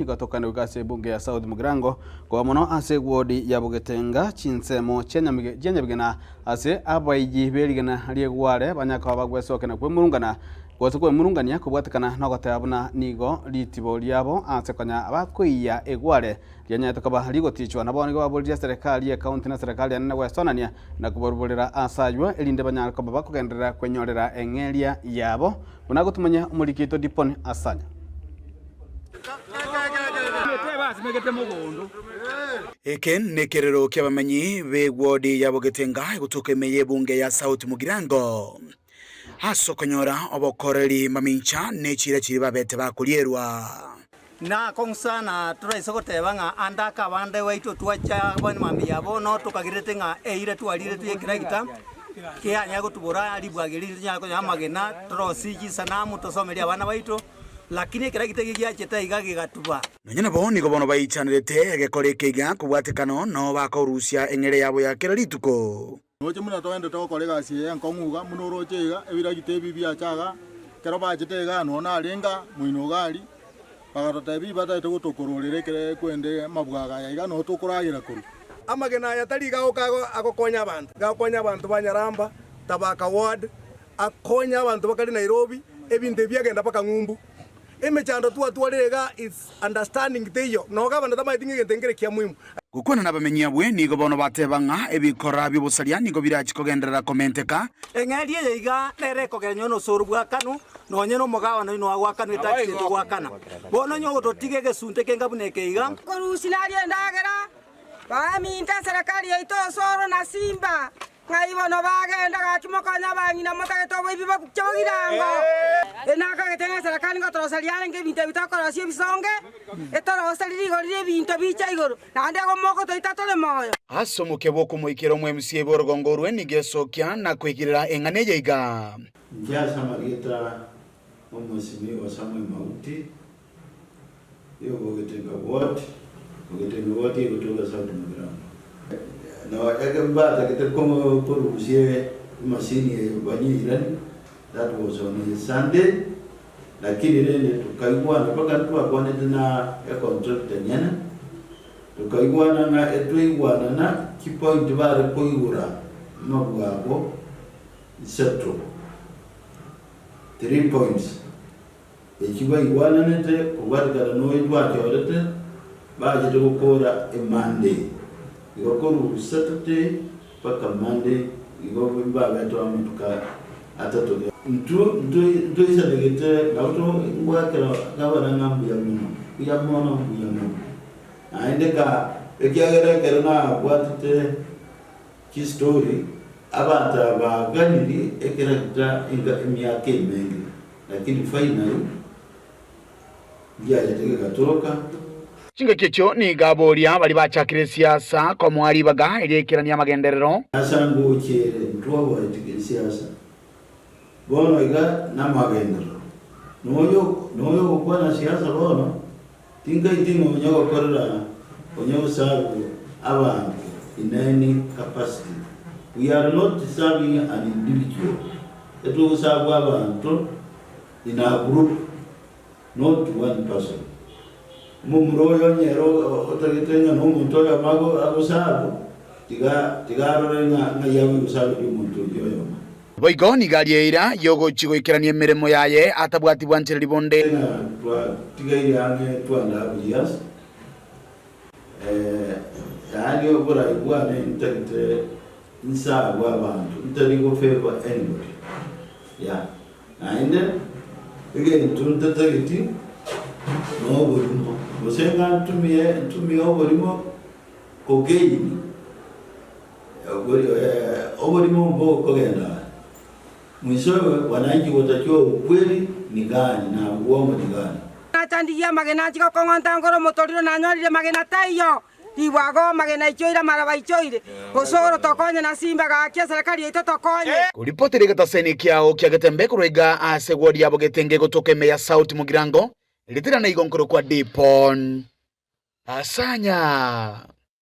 gatokana ugase bunge ya South Mugirango kwa muno ase wodi ya Bugetenga chinsemo chenyabigena ase abaiji berigena aliegware banyaka bagwesoke na kwemurungana goto kwemurungania kubwatikana no gotabuna nigo litibo liabo ase konya abakuiya egware lyanyata kaba ligotichwa nabo nigo babolya serikali ya county na serikali ya Westonania na kuborbolera asaywa elinde banyaka kaba bakugenderera kwenyorera engelia yabo munagotumanya umurikito Dipon Asanya. Eken nekerero kyabamenyi be wodi ya Bugetenga gutuka emeye bunge ya South Mugirango hasokonyora obokoreri mamincha nechire chiri babete bakulierwa na konsana turaisa gotebanga andaka bande waito twacha bani mami yabo no tukagirete nga eire twalire tuyekiragita kianya gutubura alibwagirire nyako nyamagena trosiji sanamu tosomeria abana baito lakini kiragita gigiacheta igagigatuba nonyana boni go bono baichanirete egekoreke iga kubwatekano no bakorusia engere yabo ya kerarituko noche muna toende to kolega sie enkonguga munoroche iga ebiragite bibia chaga kero bachete iga no na alenga muino gali bagarota bi bata to gutokororere kere kwende mabwaga ya iga no tukuragira kuru amagena ya tari ga okago akokonya abantu banyaramba tabaka ward akonya abantu bakali Nairobi ebinde byagenda paka ngumbu emechando tuarega is understanding teyo no gabana tamayitinge tengere kya muhimu gukona nabamenyi abwe nigo bono batebanga ebikora byobusalia nigo birachikogenderera komenteka engerie yiga nere kogenyo no sorubwa kanu no nyeno mogawa no ino agwakanu itachi twakana bono nyo totige gesunte kengabuneke iga korusinarie ndagera baminta serikali yaito soro na Simba ngaibo no bagenda gakimokanya bangina motagetobo ibiba kuchogirango enaka getena serikali ngotorosaliane ngebinte bitakorasye bisonge etorosaliri gorire binto bicha igoro nande gomoko toitatole moyo asomoke boko moikero mu MCA borgongorwe nigesokya na kwigirira engane yiga njasa magita omusimi wa Samuel Mauti yo Bugetenga ward kutoka South Mugirango no ekembata kete como kurusie masini banyiran that was on Sunday lakini lele tukaigwana paka twakwane na contract nyana tukaigwana na etweigwana na kipoint bare koigura mabwabo setto 3 points ekiba igwana nete ubadala no idwa kyorete baje to gukora Monday igokuru Saturday paka Monday igobimba beto amutuka atatu ntu isa negete gauto ngwakera gabana ngambu ya muno ya mono ya muno aindeka ekiagera kerana bwatete ki story abata baganiri ekera inga emyake mengi lakini finally ya jitege gatoka Chinga kicho ni gaboria bali bachakire siasa kwa mwali baga erekerania magenderero asangu chere ntwa etike siasa bono iga na magendero noyo kwa na siasa bono tinga itingo nyogo korera onyo sabu abantu in any capacity we are not serving an individual eto sabu abantu in a group not one person mumroyo nyero otagitenya no muntu ya mago agosabu tigarorenga ngayawe usabu y'umuntu yoyo boigoni galieira yogo chigoikerania emeremo yaye atabwati bwancheri libonde twa tigayange twanda abiyas yani obora igwane intagite insabu abantu intarigo favor anybody and again tuntatagiti no burimo musenga ntumie oborimo kogeini oborimo mbo kogenda mwishowe wananchi watakiwa ukweli ni gani na uongo ni gani natandigia magena chiko kongonta ngoro motoriro na nyorire magena taiyo ibwago magena ichoira maraba ichoire osoro tokonye na Simba gakia serikali yeto tokonye kuripotire gataseni kiao kiagetembe kurega ase wodi ya Bugetenge gutoka meya South Mugirango litira na igonkoro kwa Dipon Asanya.